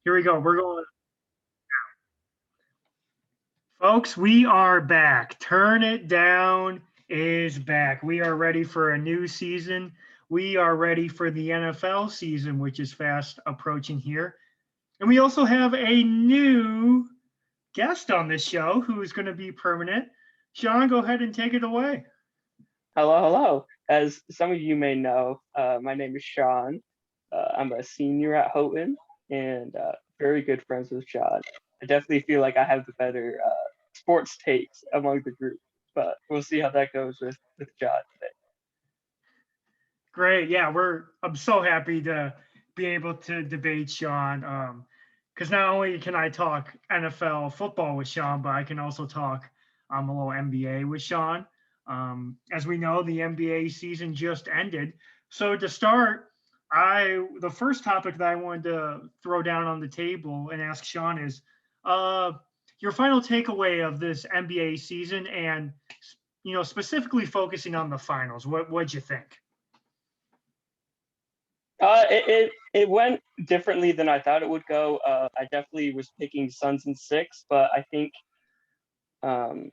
Here we go. We're going, folks. We are back. Turn it down is back. We are ready for a new season. We are ready for the NFL season, which is fast approaching here. And we also have a new guest on this show who is going to be permanent. Shawn, go ahead and take it away. Hello, hello. As some of you may know, my name is Shawn. I'm a senior at Houghton and very good friends with John. I definitely feel like I have the better sports takes among the group, but we'll see how that goes with John today. Great. Yeah, I'm so happy to be able to debate Shawn. Because not only can I talk NFL football with Shawn, but I can also talk a little NBA with Shawn. As we know, the NBA season just ended. So to start, the first topic that I wanted to throw down on the table and ask Shawn is uh, your final takeaway of this NBA season, and specifically focusing on the finals. What'd you think? It went differently than I thought it would go. I definitely was picking Suns in six, but I think um,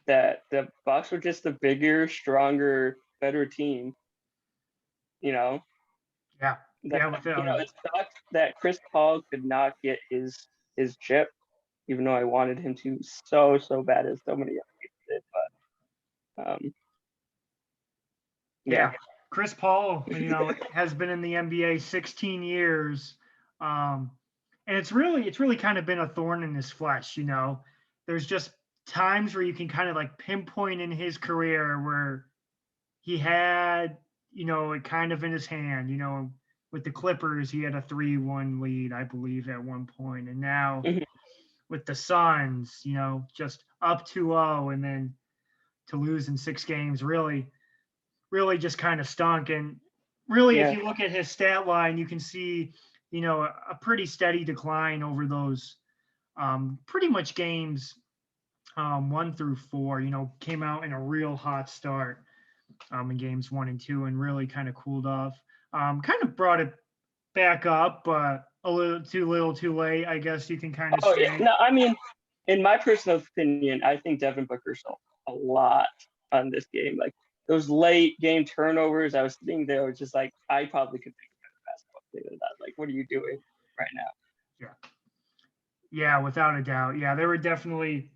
that the Bucks were just a bigger, stronger, better team. You know, Yeah, that yeah, without it. it sucked that Chris Paul could not get his chip, even though I wanted him to so bad as so many other people did. But yeah, Yeah, Chris Paul, has been in the NBA 16 years, um, and it's really kind of been a thorn in his flesh. There's just times where you can kind of like pinpoint in his career where he had, it kind of in his hand. With the Clippers, he had a 3-1 lead, I believe, at one point, and now Mhm. with the Suns, just up 2-0, and then to lose in 6 games, really just kind of stunk. And really, if Yeah. you look at his stat line, you can see, a pretty steady decline over those pretty much games 1 through 4. Came out in a real hot start in games 1 and 2 and really kind of cooled off. Kind of brought it back up, but a little too late, I guess you can kind of Oh yeah. say. No, I mean, in my personal opinion, I think Devin Booker saw a lot on this game. Like those late game turnovers, I was sitting there, was just like, I probably could make a better basketball player than that. Like, what are you doing right now? Yeah, yeah, without a doubt. Yeah, there were definitely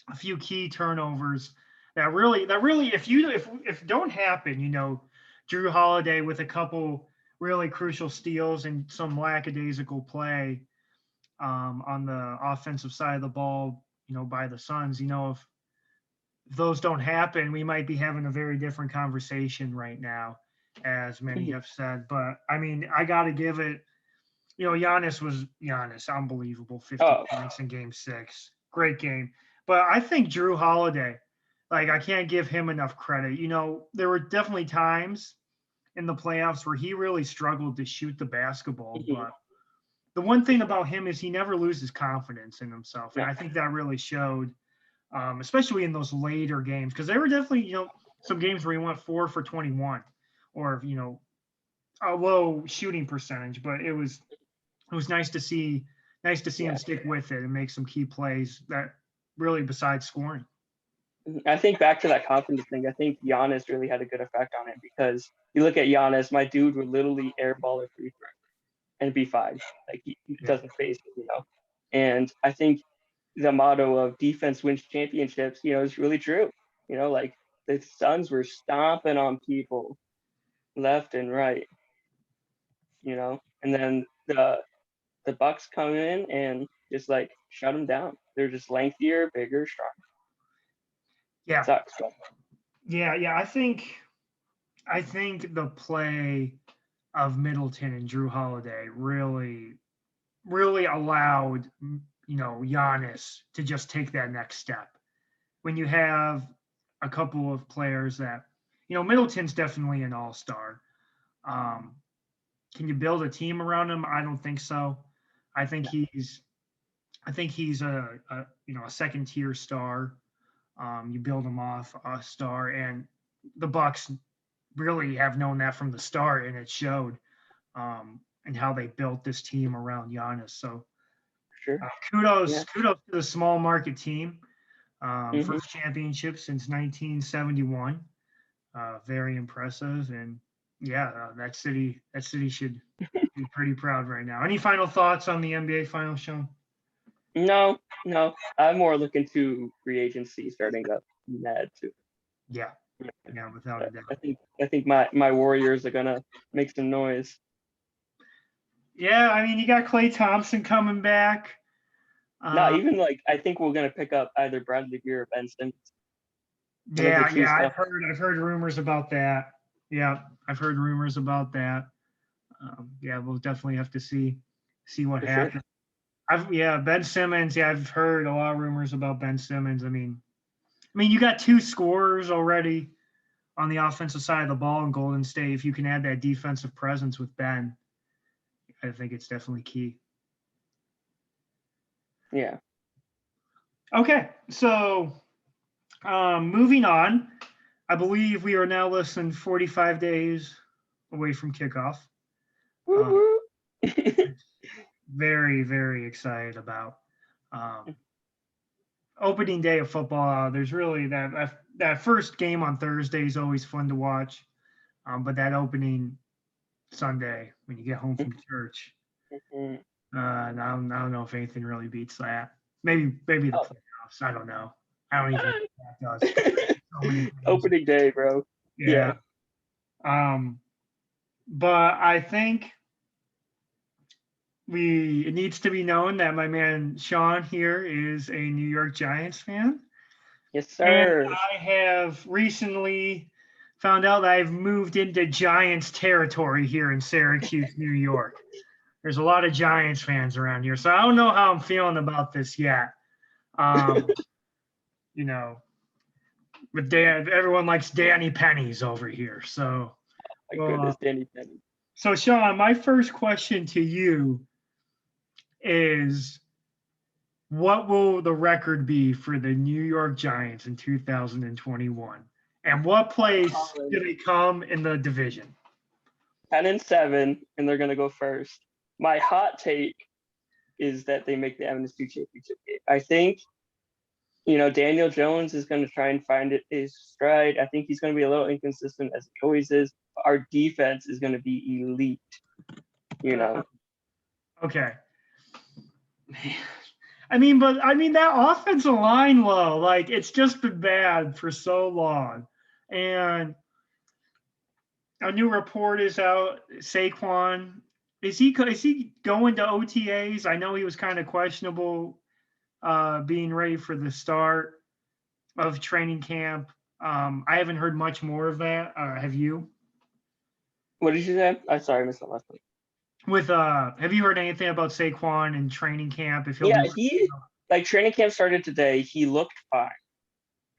a few key turnovers that really if don't happen, Drew Holiday with a couple really crucial steals and some lackadaisical play on the offensive side of the ball, by the Suns. If those don't happen, we might be having a very different conversation right now, as many Mhm. have said. But I mean, I got to give it. Giannis, unbelievable, 50 Oh, points in Game 6, great game. But I think Drew Holiday, like I can't give him enough credit. There were definitely times in the playoffs where he really struggled to shoot the basketball, mhm. but the one thing about him is he never loses confidence in himself, and No. I think that really showed, especially in those later games, because there were definitely some games where he went 4 for 21, or a low shooting percentage, but it was nice to see him Yeah. stick with it and make some key plays that really besides scoring. I think back to that confidence thing. I think Giannis really had a good effect on it because you look at Giannis, my dude would literally airball a free throw and be fine. Like he Yeah, doesn't face it. And I think the motto of defense wins championships, is really true. Like the Suns were stomping on people left and right, and then the Bucks come in and just like shut them down. They're just lengthier, bigger, stronger. yeah, Sucks, but yeah. I think the play of Middleton and Drew Holiday really allowed Giannis to just take that next step. When you have a couple of players that Middleton's definitely an all-star. Um, can you build a team around him? I don't think so. I think he's I think he's a second tier star. You build him off a star, and the Bucks really have known that from the start, and it showed. and how they built this team around Giannis. So Sure. kudos Yeah. to the small market team. Hmm. First championship since 1971. Very impressive, and yeah, that city should be pretty proud right now. Any final thoughts on the NBA finals, Sean? No, no. I'm more looking to free agency starting up mad too. Yeah, yeah, without a doubt. I think my Warriors are gonna make some noise. Yeah, I mean, you got Klay Thompson coming back. Not Uh, even like I think we're gonna pick up either Bradley Beal or Ben Simmons. One of the yeah, two yeah, stuff I've heard rumors about that. Yeah, I've heard rumors about that. Yeah, we'll definitely have to see what for sure. happens. Yeah, Ben Simmons. Yeah, I've heard a lot of rumors about Ben Simmons. I mean, you got two scorers already on the offensive side of the ball in Golden State. If you can add that defensive presence with Ben, I think it's definitely key. Yeah. Okay, so moving on. I believe we are now less than 45 days away from kickoff. Woo Um, woo. very, very excited about opening day of football. There's really that first game on Thursday is always fun to watch, but that opening Sunday when you get home from church, I don't know if anything really beats that. Maybe the Oh. playoffs. I don't know. I don't even know what that does. So many things. Opening day, bro. Yeah. Yeah. But I think it needs to be known that my man Shawn here is a New York Giants fan. Yes, And sir. I have recently found out that I've moved into Giants territory here in Syracuse, New York. There's a lot of Giants fans around here, so I don't know how I'm feeling about this yet. You know, but everyone likes Danny Pennies over here. So, My well, goodness, Danny Penny. so Shawn, my first question to you is, what will the record be for the New York Giants in 2021? And what place do they come in the division? 10-7, and they're gonna go first. My hot take is that they make the MSU championship game. I think Daniel Jones is going to try and find his stride. I think he's going to be a little inconsistent as he always is. Our defense is going to be elite. Okay. I mean that offensive line low, like it's just been bad for so long. And a new report is out. Saquon, is he going to OTAs? I know he was kind of questionable being ready for the start of training camp. I haven't heard much more of that. Have you? What did you say? I'm sorry, I missed the last one. Have you heard anything about Saquon in training camp? If he'll Yeah, be training camp started today. He looked fine.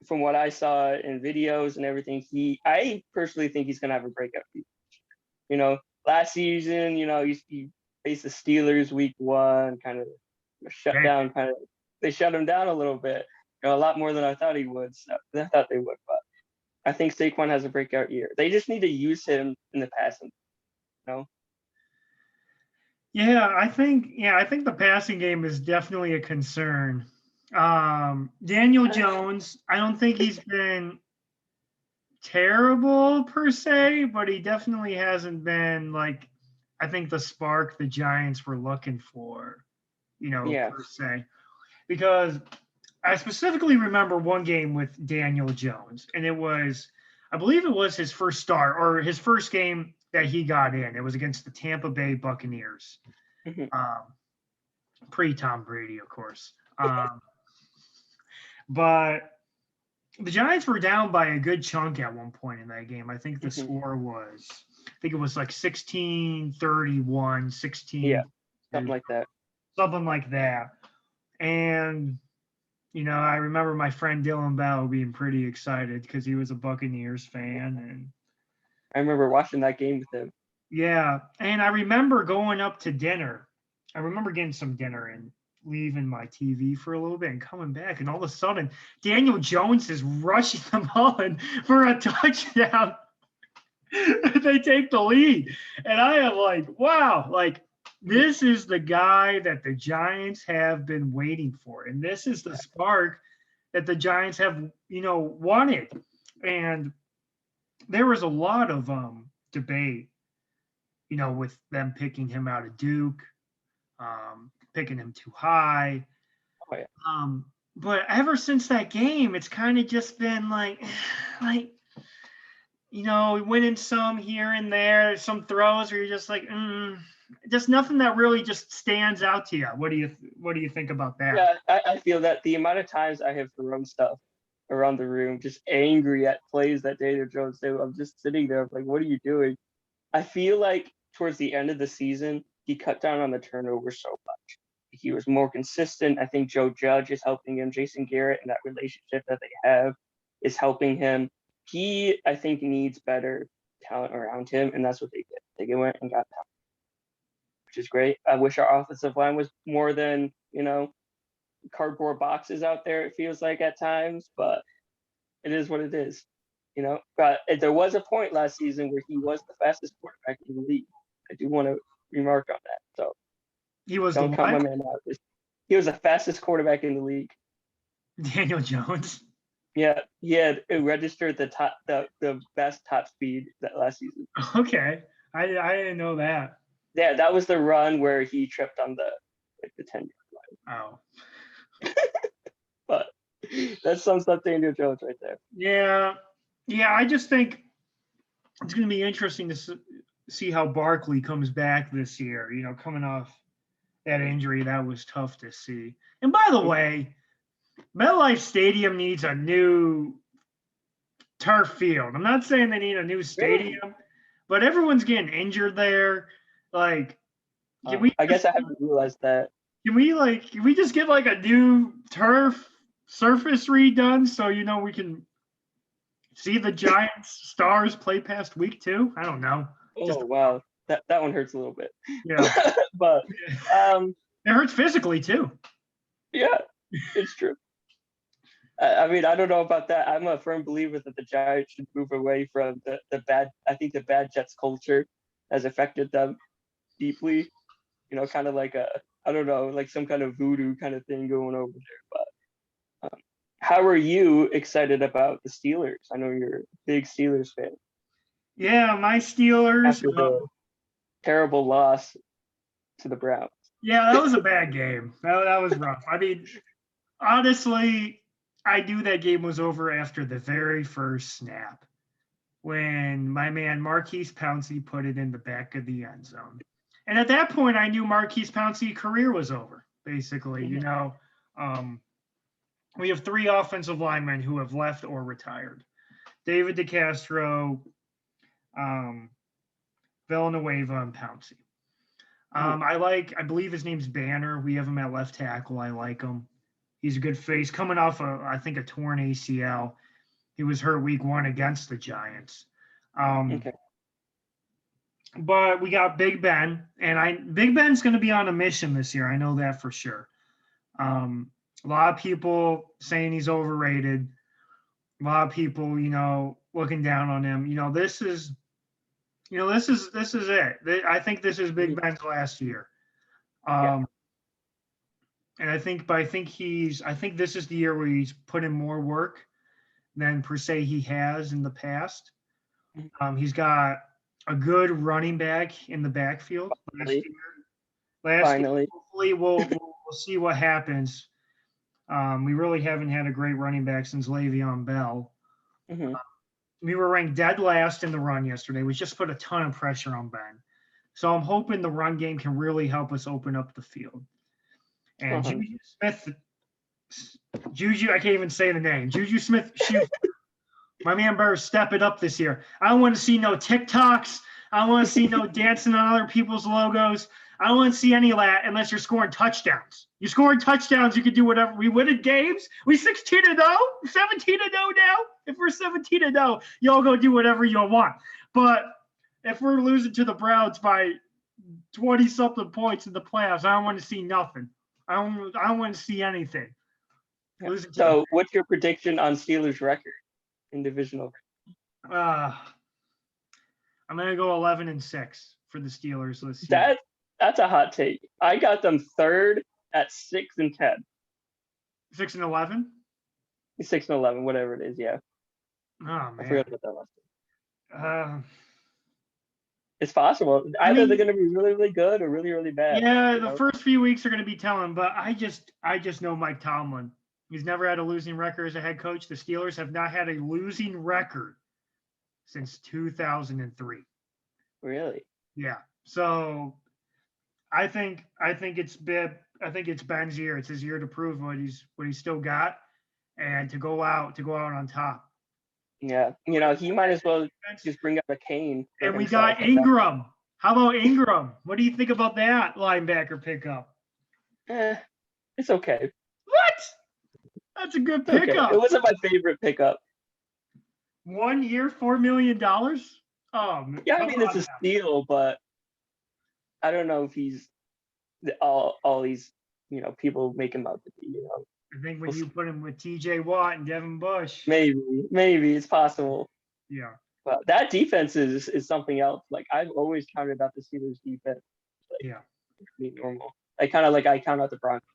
From what I saw in videos and everything, I personally think he's gonna have a breakout season. Last season, he faced the Steelers week 1, kind of shut down, they shut him down a little bit, a lot more than I thought he would. So I thought they would, but I think Saquon has a breakout year. They just need to use him in the passing. Yeah, I think the passing game is definitely a concern. Daniel Jones, I don't think he's been terrible per se, but he definitely hasn't been like I think the spark the Giants were looking for, per se. Because I specifically remember one game with Daniel Jones, and I believe it was his first start or his first game that he got in. It was against the Tampa Bay Buccaneers, pre-Tom Brady, of course. But the Giants were down by a good chunk at one point in that game. I think the score was, it was like 16-31, 16. Yeah, something like that. Something like that. And I remember my friend Dylan Bell being pretty excited because he was a Buccaneers fan, and I remember watching that game with him. Yeah, and I remember going up to dinner. I remember getting some dinner and leaving my TV for a little bit and coming back, and all of a sudden, Daniel Jones is rushing the ball in for a touchdown. they take the lead. And I am like, wow, like this is the guy that the Giants have been waiting for. And this is the spark that the Giants have, wanted. And there was a lot of debate, with them picking him out of Duke, picking him too high. Oh, yeah. But ever since that game, it's kind of just been like, winning some here and there, some throws where you're just like, just nothing that really just stands out to you. What do you think about that? Yeah, I feel that the amount of times I have thrown stuff around the room, just angry at plays that Daniel Jones did, I'm just sitting there like, what are you doing? I feel like towards the end of the season, he cut down on the turnover so much. He was more consistent. I think Joe Judge is helping him. Jason Garrett and that relationship that they have is helping him. He, I think, needs better talent around him, and that's what they did. They went and got talent, which is great. I wish our offensive line was more than, cardboard boxes out there, it feels like at times, but it is what it is. But there was a point last season where he was the fastest quarterback in the league. I do want to remark on that. So He was don't the count my what? man out. He was the fastest quarterback in the league. Daniel Jones. Yeah, he had registered the best top speed that last season. Okay, I didn't know that. Yeah, that was the run where he tripped on the 10-yard Oh, line. But that sums up Daniel Jones right there. yeah. I just think it's going to be interesting to see how Barkley comes back this year. Coming off that injury, that was tough to see. And by the way, MetLife Stadium needs a new turf field. I'm not saying they need a new stadium, but everyone's getting injured there. Like, I guess I haven't realized that. Can we just get like a new turf surface redone so we can see the Giants stars play past week 2? I don't know. Oh wow, that one hurts a little bit. Yeah, but it hurts physically too. Yeah, it's true. I mean, I don't know about that. I'm a firm believer that the Giants should move away from the bad. I think the bad Jets culture has affected them deeply. Kind of like I don't know, like some kind of voodoo kind of thing going over there. But how are you excited about the Steelers? I know you're a big Steelers fan. Yeah, my Steelers. After the terrible loss to the Browns. Yeah, that was a bad game. That was rough. I mean, honestly, I knew that game was over after the very first snap when my man Marquise Pouncey put it in the back of the end zone. And at that point, I knew Marquise Pouncey's career was over, basically. We have 3 offensive linemen who have left or retired. David DeCastro, Villanueva, and Pouncey. I believe his name's Banner. We have him at left tackle. I like him. He's a good face. Coming off, I think, a torn ACL. He was hurt week 1 against the Giants. Okay. But we got Big Ben, and Big Ben's going to be on a mission this year. I know that for sure. A lot of people saying he's overrated. A lot of people, looking down on him. This is it. I think this is Big Ben's last year. And I think this is the year where he's put in more work than per se he has in the past. He's got a good running back in the backfield last year. Hopefully we'll see what happens. We really haven't had a great running back since Le'Veon Bell. Mm-hmm. We were ranked dead last in the run yesterday. We just put a ton of pressure on Ben. So I'm hoping the run game can really help us open up the field. And Juju, I can't even say the name. Juju Smith, my man better step it up this year. I don't want to see no TikToks. I don't want to see no dancing on other people's logos. I don't want to see any of that unless you're scoring touchdowns. You're scoring touchdowns, you can do whatever. We win in games. We 16-0, 17-0 now. If we're 17-0, y'all go do whatever you want. But if we're losing to the Browns by 20-something points in the playoffs, I don't want to see nothing. I don't want to see anything. So what's your prediction on Steelers' record in divisional? I'm gonna go 11-6 for the Steelers this year. That's a hot take. I got them third at 6-10. 6-11. 6-11, whatever it is. Yeah, Oh I man. forgot what that was. Uh, It's possible. Either they're going to be really, really good or really, really bad. Yeah, the first few weeks are going to be telling, but I just know Mike Tomlin. He's never had a losing record as a head coach. The Steelers have not had a losing record since 2003. Really? Yeah. So I think it's Ben's year. It's his year to prove what he's still got, and to go out on top. Yeah, he might as well just bring up a cane. And we got Ingram. How about Ingram? What do you think about that linebacker pickup? It's okay. What? That's a good pickup. Okay. It wasn't my favorite pickup. 1 year, $4 million. Oh, yeah, I mean it's a steal, but I don't know if he's all these people make him out to be. I think when you put him with T.J. Watt and Devin Bush, maybe it's possible. Yeah. But that defense is something else. Like I've always counted out the Steelers defense. Yeah. Pretty normal. I count out the Broncos.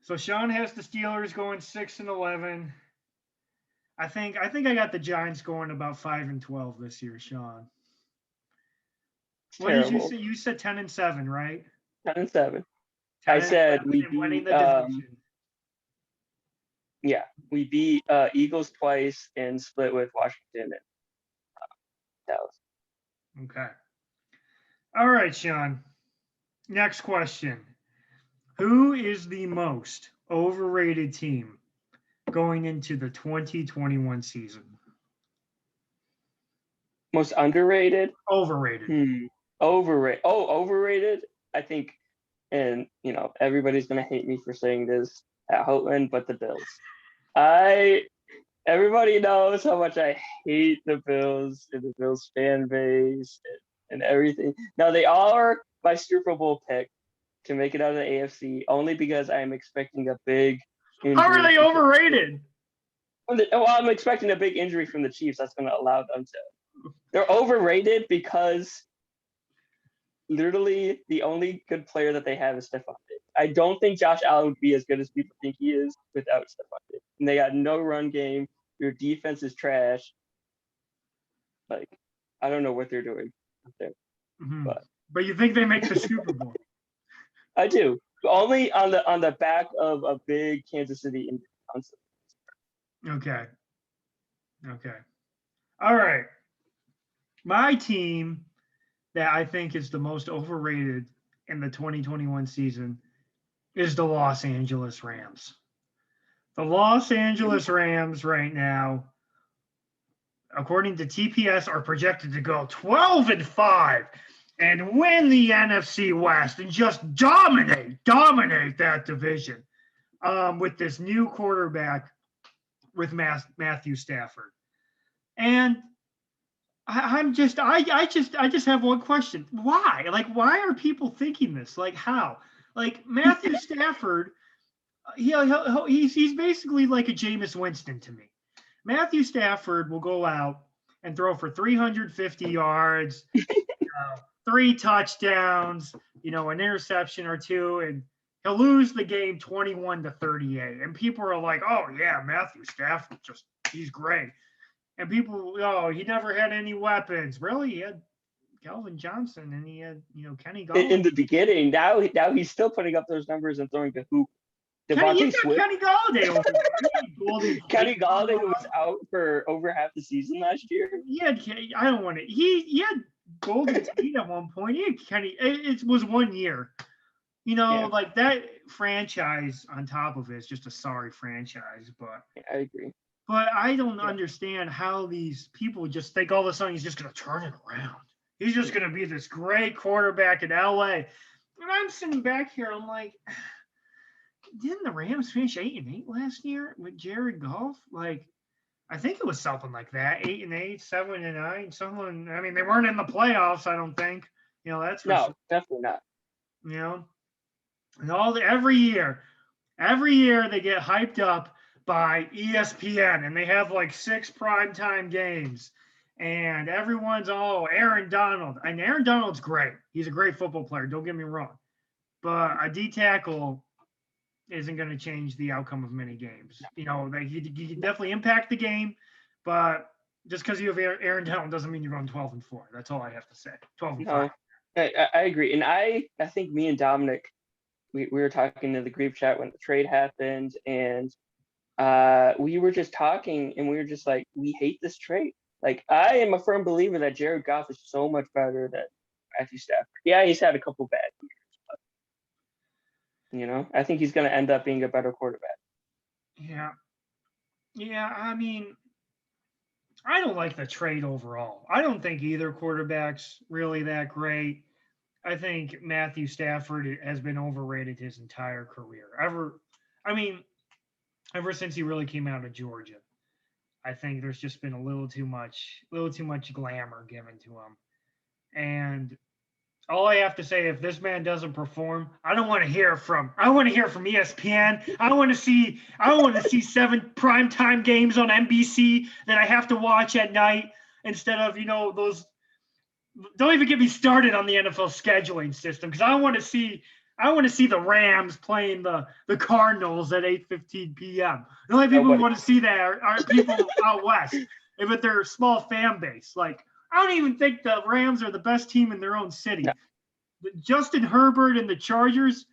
So Shawn has the Steelers going 6-11. I think I got the Giants going about 5-12 this year, Shawn. What did you say? You said 10-7, right? 10-7. I said we winning the division. Yeah, we beat Eagles twice and split with Washington and Dallas. Okay. All right, Shawn. Next question. Who is the most overrated team going into the 2021 season? Most underrated? Overrated. Overrated. Oh, overrated? I think, and everybody's gonna hate me for saying this at Houghton, but the Bills. Everybody knows how much I hate the Bills and the Bills fan base and everything. Now they are my Super Bowl pick to make it out of the AFC, only because I am expecting a big injury. How are they overrated? Well, I'm expecting a big injury from the Chiefs. That's going to allow them to. They're overrated because literally the only good player that they have is Stephon Diggs. I don't think Josh Allen would be as good as people think he is without Stephon Diggs. And they got no run game. Your defense is trash. Like, I don't know what they're doing up there. Mm-hmm. But you think they make the Super Bowl? I do. Only on the back of a big Kansas City injury. Okay. All right. My team that I think is the most overrated in the 2021 season is the Los Angeles Rams. The Los Angeles Rams right now, according to TPS, are projected to go 12-5 and win the NFC West and just dominate that division with this new quarterback with Matthew Stafford. And I just have one question. Why? Like, why are people thinking this? Like, how? Like, Matthew Stafford, he's basically like a Jameis Winston to me. Matthew Stafford will go out and throw for 350 yards, 3 touchdowns, an interception or 2, and he'll lose the game 21-38. And people are like, oh yeah, Matthew Stafford, he's great. And people, he never had any weapons. Really, he had Calvin Johnson and he had, Kenny Galladay. In the beginning, now he's still putting up those numbers and throwing the hoop. Kenny Galladay over there. Kenny Galladay was out for over half the season last year. He had Golden Tate at one point. He had Kenny. It was 1 year. Like that franchise on top of it is just a sorry franchise. But yeah, I agree. But I don't understand how these people just think all of a sudden he's just going to turn it around. He's just going to be this great quarterback in LA. And I'm sitting back here, I'm like, didn't the Rams finish 8-8 last year with Jared Goff? Like, I think it was something like that, 8-8, 7-9, someone. I mean, they weren't in the playoffs, I don't think. That's for sure. Definitely not. And every year they get hyped up by ESPN, and they have like 6 primetime games, and everyone's, oh, Aaron Donald. And Aaron Donald's great. He's a great football player. Don't get me wrong. But a D tackle isn't going to change the outcome of many games. You know, he can definitely impact the game, but just because you have Aaron Donald doesn't mean you're going 12-4. That's all I have to say. 12-5. No, I agree. And I think me and Dominic, we were talking in the group chat when the trade happened, and we were just talking, and we were just like, we hate this trade. Like, I am a firm believer that Jared Goff is so much better than Matthew Stafford. Yeah, he's had a couple bad years, but, I think he's going to end up being a better quarterback. Yeah. Yeah, I mean, I don't like the trade overall. I don't think either quarterback's really that great. I think Matthew Stafford has been overrated his entire career. Ever since he really came out of Georgia. I think there's just been a little too much glamour given to him. And all I have to say, if this man doesn't perform, I want to hear from ESPN. I want to see 7 primetime games on NBC that I have to watch at night instead of, those. Don't even get me started on the NFL scheduling system, because I want to see the Rams playing the Cardinals at 8:15 p.m. The only people who want to see that are people out west, with their small fan base. Like, I don't even think the Rams are the best team in their own city. No. Justin Herbert and the Chargers,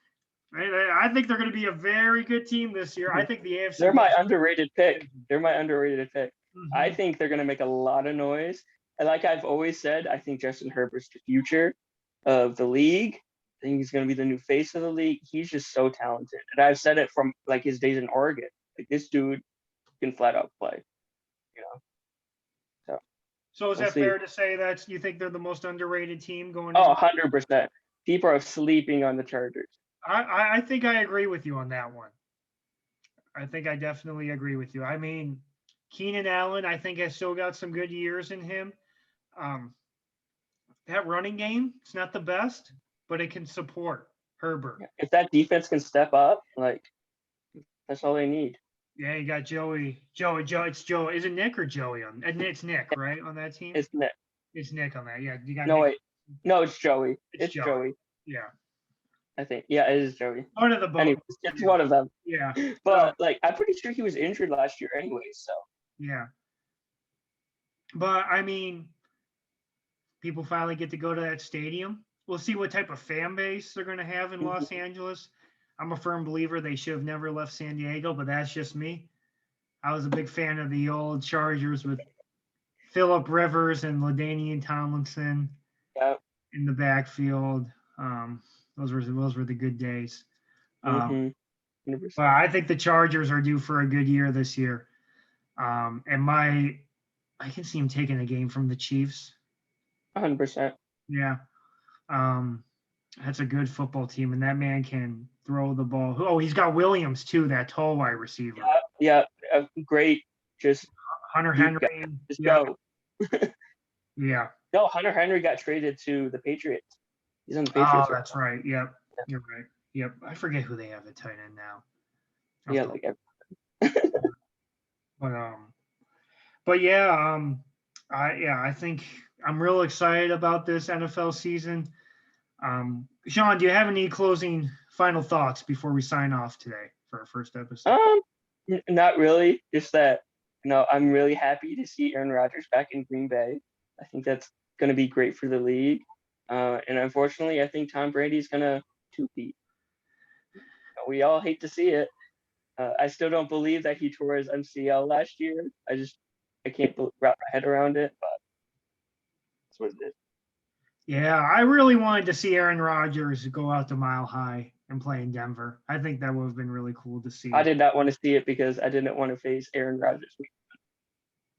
I think they're going to be a very good team this year. I think the AFC. They're my underrated pick. Mm-hmm. I think they're going to make a lot of noise. And like I've always said, I think Justin Herbert's the future of the league. I think he's going to be the new face of the league. He's just so talented. And I've said it from like his days in Oregon. Like, this dude can flat out play, So is that fair to say that you think they're the most underrated team going? Oh, 100%. People are sleeping on the Chargers. I think I agree with you on that one. I think I definitely agree with you. I mean, Keenan Allen, I think, has still got some good years in him. That running game, it's not the best, but it can support Herbert. If that defense can step up, like, that's all they need. Yeah, you got Joey. It's Joe. Is it Nick or Joey on? It's Nick, right, on that team? It's Nick. It's Nick on that. Yeah, you got. No, Nick. wait. No, it's Joey. It's Joey. Yeah. I think. Yeah, it is Joey. One of the both. Anyways, it's one of them. Yeah. But like, I'm pretty sure he was injured last year anyway. So. Yeah. But I mean, people finally get to go to that stadium. We'll see what type of fan base they're going to have in Los Angeles. I'm a firm believer they should have never left San Diego, but that's just me. I was a big fan of the old Chargers with Phillip Rivers and LaDainian Tomlinson in the backfield. Those were the good days. But I think the Chargers are due for a good year this year. And I can see him taking a game from the Chiefs. 100%. Yeah. That's a good football team, and that man can throw the ball. Oh, he's got Williams too, that tall wide receiver. Yeah, great. Just Hunter Henry. Just go. Yeah. No, Hunter Henry got traded to the Patriots. He's on the Patriots. Oh, that's right. Yep. You're right. Yep. I forget who they have at tight end now. But yeah, I think I'm real excited about this NFL season. Shawn, do you have any closing final thoughts before we sign off today for our first episode? Not really. Just that, I'm really happy to see Aaron Rodgers back in Green Bay. I think that's going to be great for the league. And unfortunately, I think Tom Brady's going to two-peat. We all hate to see it. I still don't believe that he tore his MCL last year. I can't wrap my head around it, but that's what it is. Yeah, I really wanted to see Aaron Rodgers go out to Mile High and play in Denver. I think that would have been really cool to see. I did not want to see it because I didn't want to face Aaron Rodgers.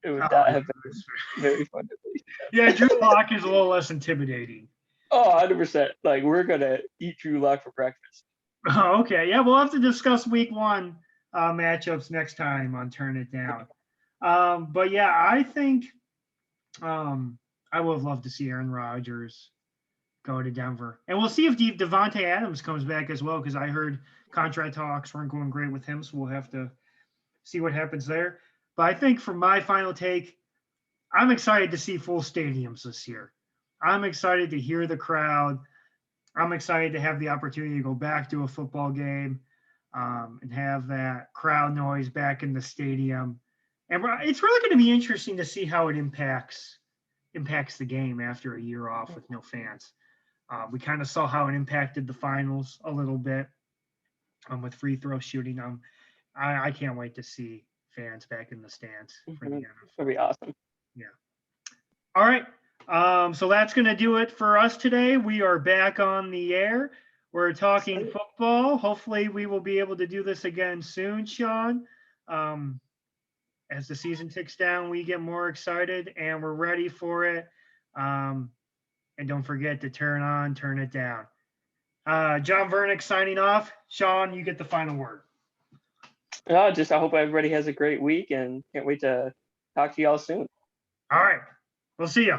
It would not have been very fun to face. Yeah, Drew Lock is a little less intimidating. Oh, 100%. Like, we're going to eat Drew Lock for breakfast. Oh, okay. Yeah, we'll have to discuss week 1 matchups next time on Turn It Down. But yeah, I think I would have loved to see Aaron Rodgers go to Denver. And we'll see if Devontae Adams comes back as well, because I heard contract talks weren't going great with him, so we'll have to see what happens there. But I think for my final take, I'm excited to see full stadiums this year. I'm excited to hear the crowd. I'm excited to have the opportunity to go back to a football game and have that crowd noise back in the stadium. And it's really going to be interesting to see how it impacts the game after a year off with no fans. We kind of saw how it impacted the finals a little bit with free throw shooting. I can't wait to see fans back in the stands for the It's NFL. gonna be awesome. Yeah. All right. So that's going to do it for us today. We are back on the air. We're talking football. Hopefully, we will be able to do this again soon, Shawn. As the season ticks down, we get more excited and we're ready for it. And don't forget to turn it down. John Vernick signing off. Shawn, you get the final word. I hope everybody has a great week and can't wait to talk to y'all soon. All right. We'll see you.